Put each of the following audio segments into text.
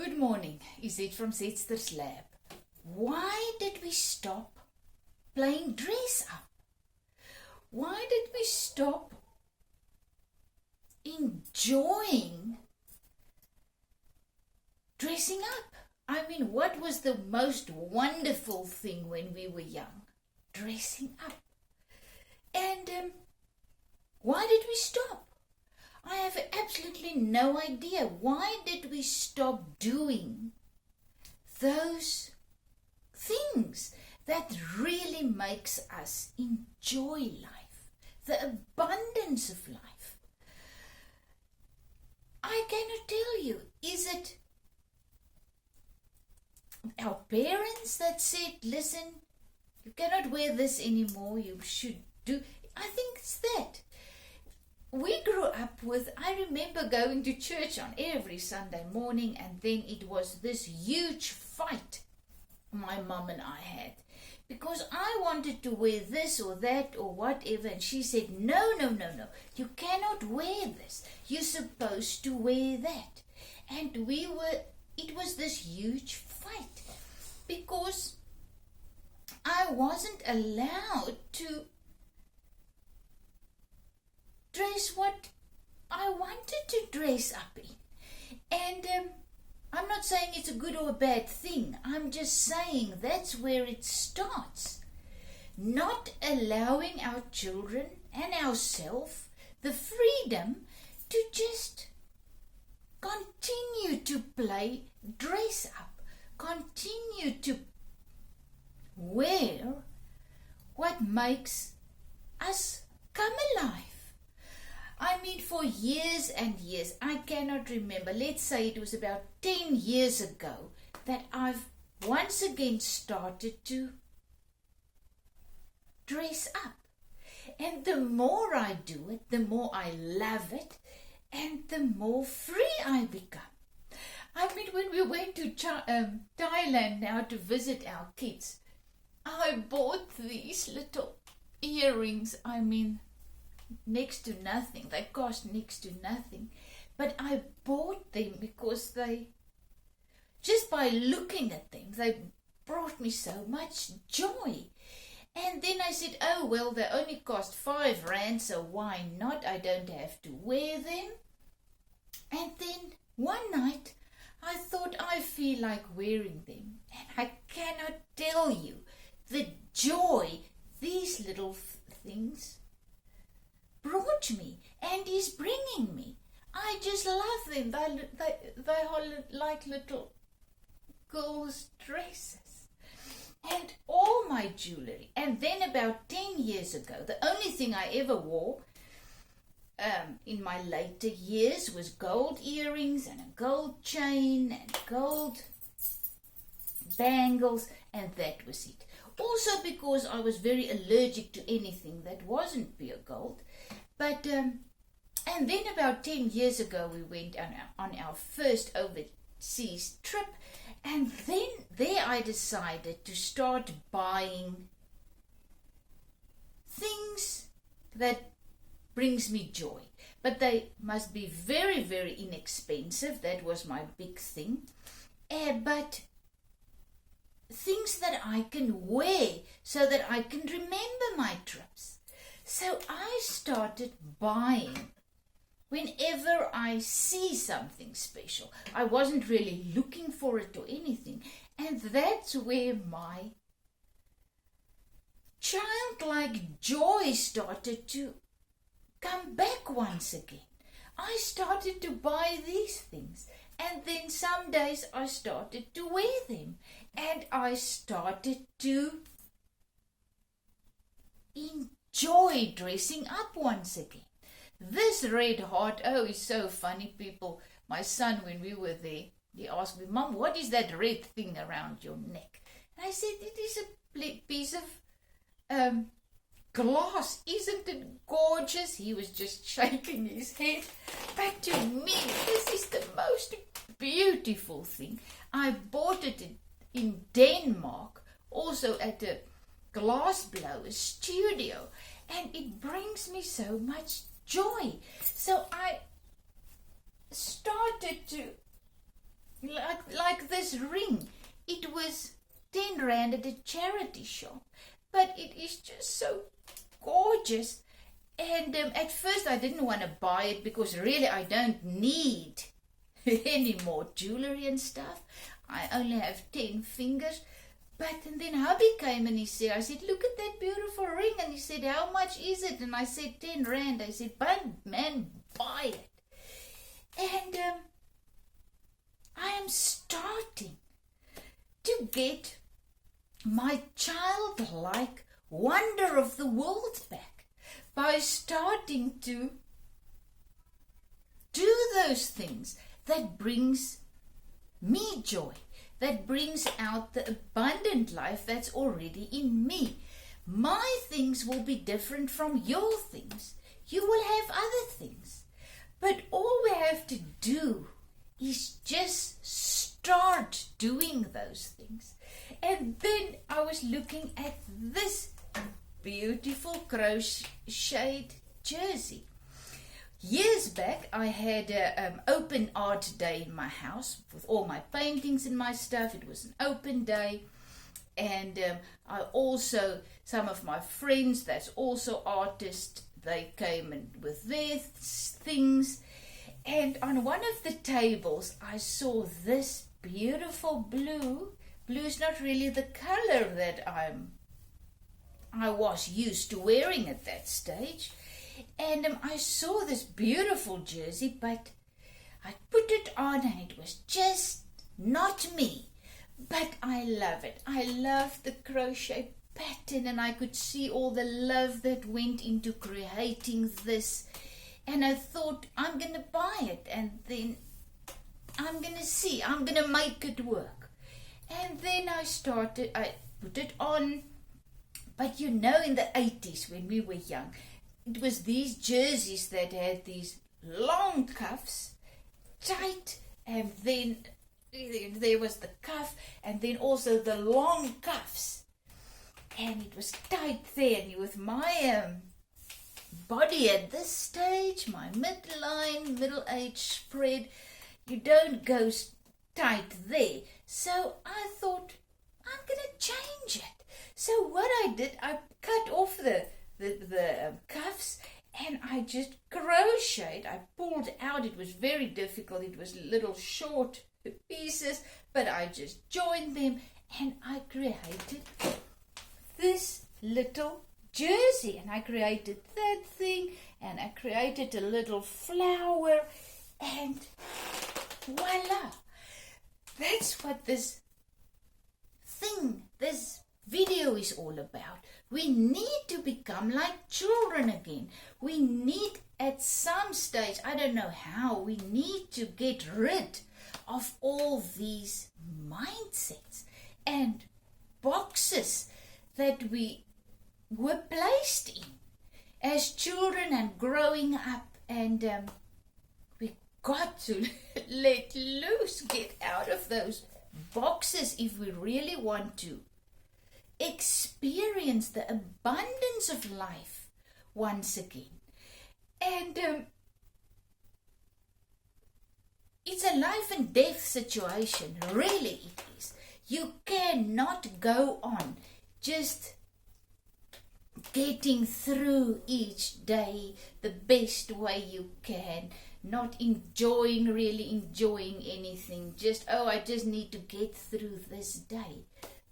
Good morning, is it from Zetster's lab? Why did we stop playing dress up? Why did we stop enjoying dressing up? I mean, what was the most wonderful thing when we were young? Dressing up. And why did we stop? I have absolutely no idea. Why did we stop doing those things that really makes us enjoy life, the abundance of life? I cannot tell you. Is it our parents that said, listen, you cannot wear this anymore, you should do? I think it's that. We grew up with, I remember going to church on every Sunday morning, and then it was this huge fight my mum and I had, because I wanted to wear this or that or whatever, and she said, no, you cannot wear this, you're supposed to wear that. And it was this huge fight, because I wasn't allowed to dress what I wanted to dress up in. And I'm not saying it's a good or a bad thing. I'm just saying that's where it starts. Not allowing our children and ourselves the freedom to just continue to play dress up. Continue to wear what makes us come alive. I mean, for years and years, I cannot remember, let's say it was about 10 years ago, that I've once again started to dress up. And the more I do it, the more I love it, and the more free I become. I mean, when we went to Thailand now to visit our kids, I bought these little earrings, I mean, next to nothing. They cost next to nothing. But I bought them because just by looking at them, they brought me so much joy. And then I said, oh, well, they only cost 5 rand, so why not? I don't have to wear them. And then one night, I thought I feel like wearing them. And I cannot tell you the joy these little things brought me and is bringing me. I just love them. They are like little girls' dresses. And all my jewelry. And then about 10 years ago, the only thing I ever wore in my later years was gold earrings and a gold chain and gold bangles, and that was it. Also because I was very allergic to anything that wasn't pure gold. But, and then about 10 years ago, we went on our first overseas trip. And then there I decided to start buying things that brings me joy. But they must be very, very inexpensive. That was my big thing. But things that I can wear so that I can remember my trips. So I started buying whenever I see something special. I wasn't really looking for it or anything. And that's where my childlike joy started to come back once again. I started to buy these things. And then some days I started to wear them. And I started to enjoy dressing up once again. This red heart, oh, is so funny, people. My son, when we were there, he asked me, Mom, what is that red thing around your neck? And I said, it is a piece of glass. Isn't it gorgeous? He was just shaking his head. But to me, this is the most beautiful thing. I bought it in Denmark, also at a glass blower studio, and it brings me so much joy. So I started to this ring. It was 10 rand at a charity shop, but it is just so gorgeous. And at first I didn't want to buy it because really I don't need any more jewelry and stuff. I only have 10 fingers. But and then hubby came and he said, I said, look at that beautiful ring. And he said, how much is it? And I said, 10 rand. I said, but man, buy it. And I am starting to get my childlike wonder of the world back by starting to do those things that brings me joy, that brings out the abundant life that's already in me. My things will be different from your things. You will have other things. But all we have to do is just start doing those things. And then I was looking at this beautiful crocheted jersey. Years back, I had an open art day in my house with all my paintings and my stuff. It was an open day. And I also, some of my friends that's also artists, they came in with their things. And on one of the tables, I saw this beautiful blue. Blue is not really the color that I was used to wearing at that stage. And I saw this beautiful jersey, but I put it on and it was just not me. But I love it. I love the crochet pattern, and I could see all the love that went into creating this. And I thought, I'm going to buy it, and then I'm going to see, I'm going to make it work. And then I put it on. But you know, in the 80s when we were young, it was these jerseys that had these long cuffs, tight, and then there was the cuff, and then also the long cuffs. And it was tight there, and with my body at this stage, my midline, middle age spread, you don't go tight there. So I thought, I'm going to change it. So what I did, I cut off the cuffs, and I just crocheted. I pulled out. It was very difficult. It was little short pieces, but I just joined them, and I created this little jersey, and I created that thing, and I created a little flower, and voila! That's what this video is all about. We need to become like children again. We need, at some stage, I don't know how, we need to get rid of all these mindsets and boxes that we were placed in as children and growing up, and we got to let loose, get out of those boxes if we really want to experience the abundance of life once again. And it's a life and death situation, really it is. You cannot go on just getting through each day the best way you can, not really enjoying anything, I just need to get through this day.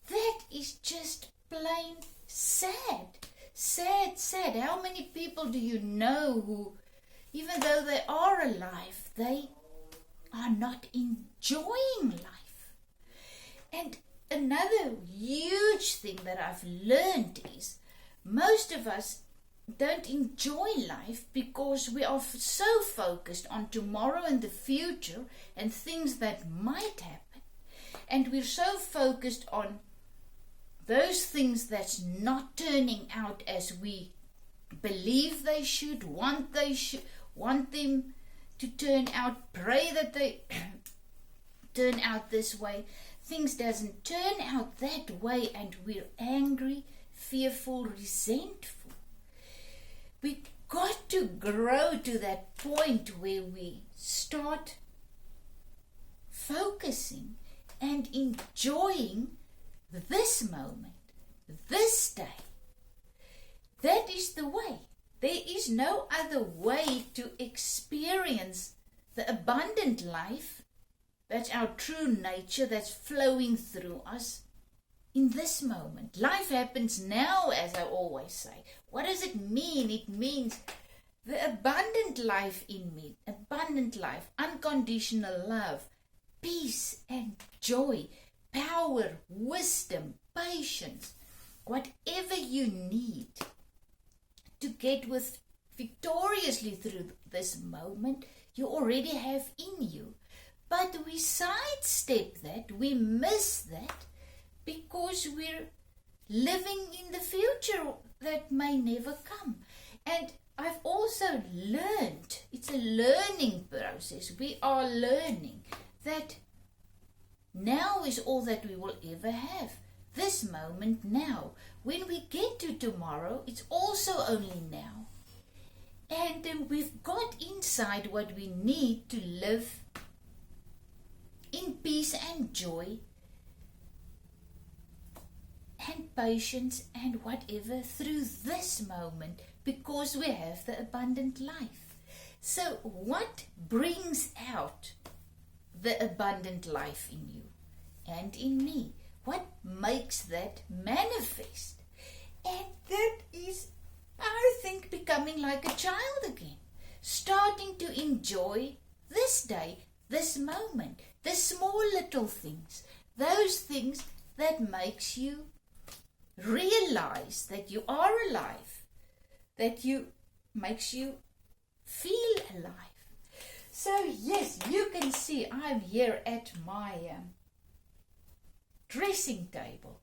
That is just plain sad. Sad, sad. How many people do you know who, even though they are alive, they are not enjoying life? And another huge thing that I've learned is most of us don't enjoy life because we are so focused on tomorrow and the future and things that might happen. And we're so focused on those things that's not turning out as we believe they should, want them to turn out, pray that they turn out this way. Things doesn't turn out that way, and we're angry, fearful, resentful. We got to grow to that point where we start focusing and enjoying this moment, this day. That is the way. There is no other way to experience the abundant life. That's our true nature that's flowing through us in this moment. Life happens now, as I always say. What does it mean? It means the abundant life in me, abundant life, unconditional love, peace and joy, power, wisdom, patience, whatever you need to get victoriously through this moment, you already have in you. But we sidestep that, we miss that, because we're living in the future that may never come. And I've also learned, it's a learning process, we are learning that now is all that we will ever have. This moment now. When we get to tomorrow, it's also only now. And we've got inside what we need to live in peace and joy and patience and whatever through this moment, because we have the abundant life. So what brings out the abundant life in you and in me? What makes that manifest? And that is, I think, becoming like a child again. Starting to enjoy this day, this moment, the small little things. Those things that makes you realize that you are alive. That makes you feel alive. So yes, you can see I'm here at my dressing table.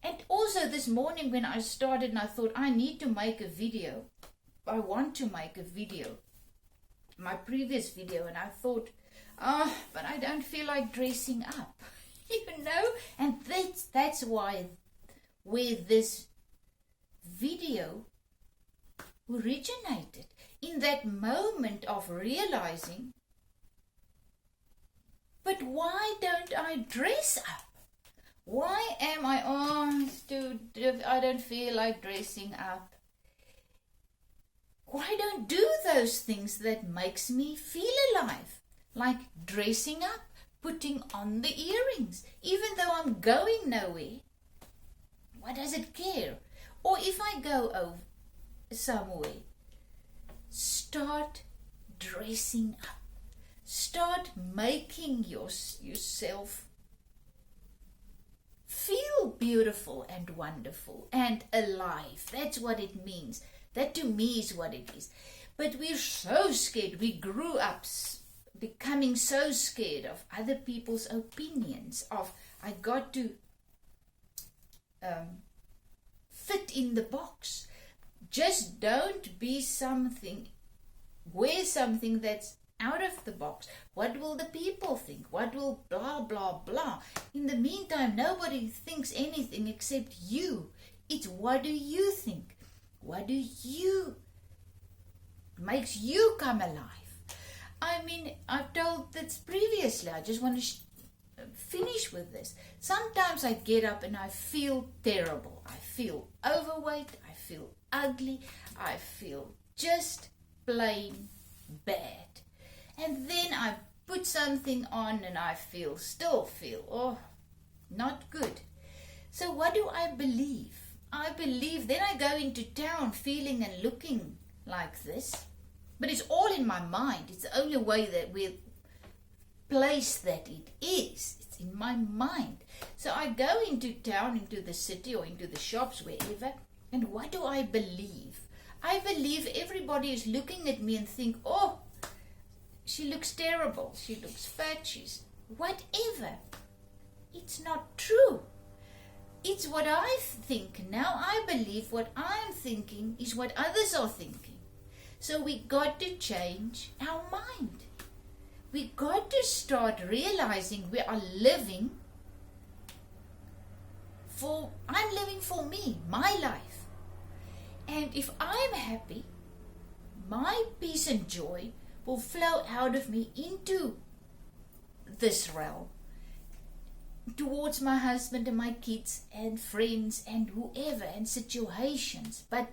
And also this morning when I started and I thought I need to make a video. I want to make a video. My previous video, and I thought, but I don't feel like dressing up. And that's why where this video originated. In that moment of realizing, but why don't I dress up? Why am I, I don't feel like dressing up. Why don't do those things that makes me feel alive? Like dressing up, putting on the earrings, even though I'm going nowhere. What does it care? Or if I go over somewhere, start dressing up. Start making yourself feel beautiful and wonderful and alive. That's what it means. That to me is what it is. But we're so scared. We grew up becoming so scared of other people's opinions, of I got to fit in the box. Just don't be something, wear something that's out of the box. What will the people think? What will blah, blah, blah? In the meantime, nobody thinks anything except you. It's what do you think? What makes you come alive? I mean, I've told this previously. I just want to finish with this. Sometimes I get up and I feel terrible. I feel overweight. I feel ugly. I feel just plain bad. And then I put something on and I still feel, not good. So what do I believe? I believe then I go into town feeling and looking like this. But it's all in my mind. It's the only way that we place that it is. It's in my mind. So I go into town, into the city or into the shops, wherever. And what do I believe? I believe everybody is looking at me and think, she looks terrible, she looks fat, she's whatever. It's not true. It's what I think. Now I believe what I'm thinking is what others are thinking. So we got to change our mind. We got to start realizing we are living I'm living for me, my life. And if I'm happy, my peace and joy will flow out of me into this realm. towards my husband and my kids and friends and whoever and situations. But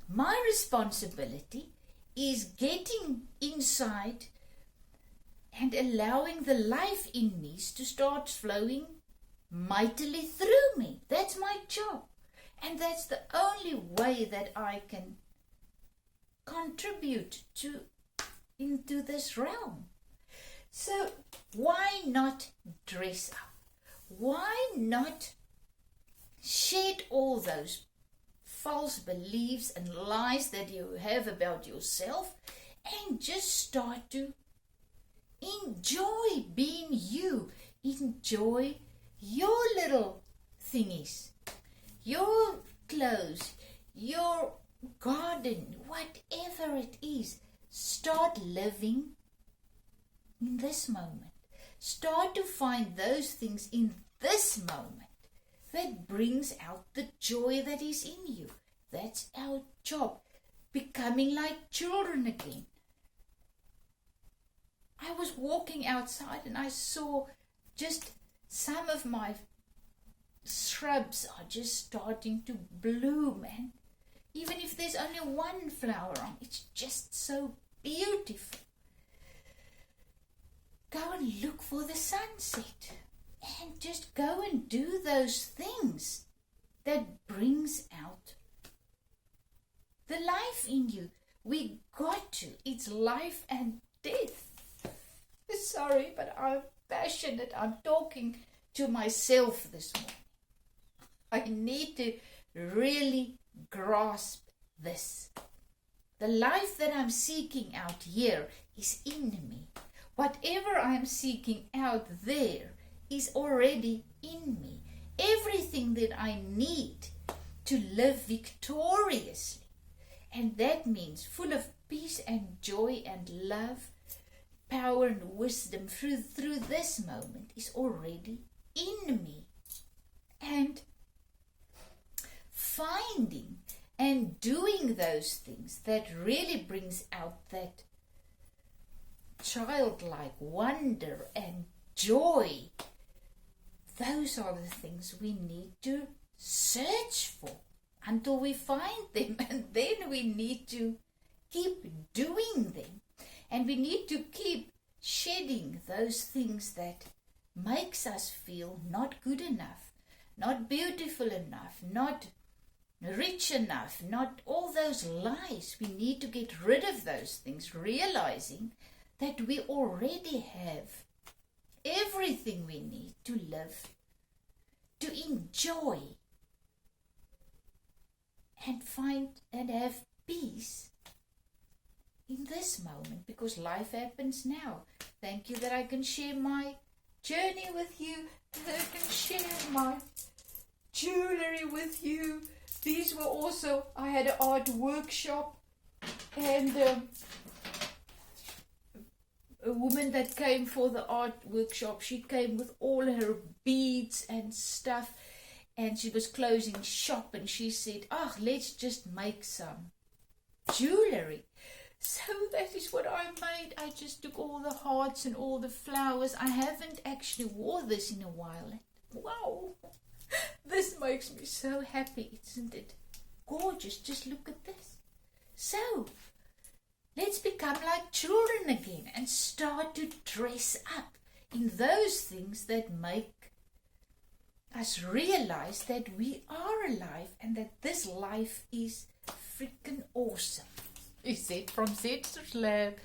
my responsibility is getting inside and allowing the life in me to start flowing mightily through me. That's my job. And that's the only way that I can contribute into this realm. So why not dress up? Why not shed all those false beliefs and lies that you have about yourself and just start to enjoy being you. Enjoy your little thingies, your clothes, your garden, whatever it is. Start living in this moment. Start to find those things in this moment that brings out the joy that is in you. That's our job. Becoming like children again. I was walking outside and I saw just some of my shrubs are just starting to bloom, and even if there's only one flower on, it's just so beautiful. Go and look for the sunset and just go and do those things that brings out the life in you. We got to. It's life and death. Sorry, but I'm passionate. I'm talking to myself this morning. I need to really grasp this. The life that I'm seeking out here is in me. Whatever I'm seeking out there is already in me. Everything that I need to live victoriously. And that means full of peace and joy and love, power and wisdom through this moment is already in me. And finding and doing those things that really brings out that childlike wonder and joy, those are the things we need to search for until we find them, and then we need to keep doing them, and we need to keep shedding those things that makes us feel not good enough, not beautiful enough, not rich enough, not all those lies. We need to get rid of those things, realizing that we already have everything we need to live, to enjoy, and find and have peace in this moment, because life happens now. Thank you that I can share my journey with you, that I can share my jewelry with you. These were also, I had an art workshop, and a woman that came for the art workshop, she came with all her beads and stuff, and she was closing shop, and she said, let's just make some jewelry. So that is what I made. I just took all the hearts and all the flowers. I haven't actually wore this in a while. Wow, this makes me so happy, isn't it? Gorgeous, just look at this. So let's become like children again and start to dress up in those things that make us realize that we are alive and that this life is freaking awesome. Is it from Zed's Lab?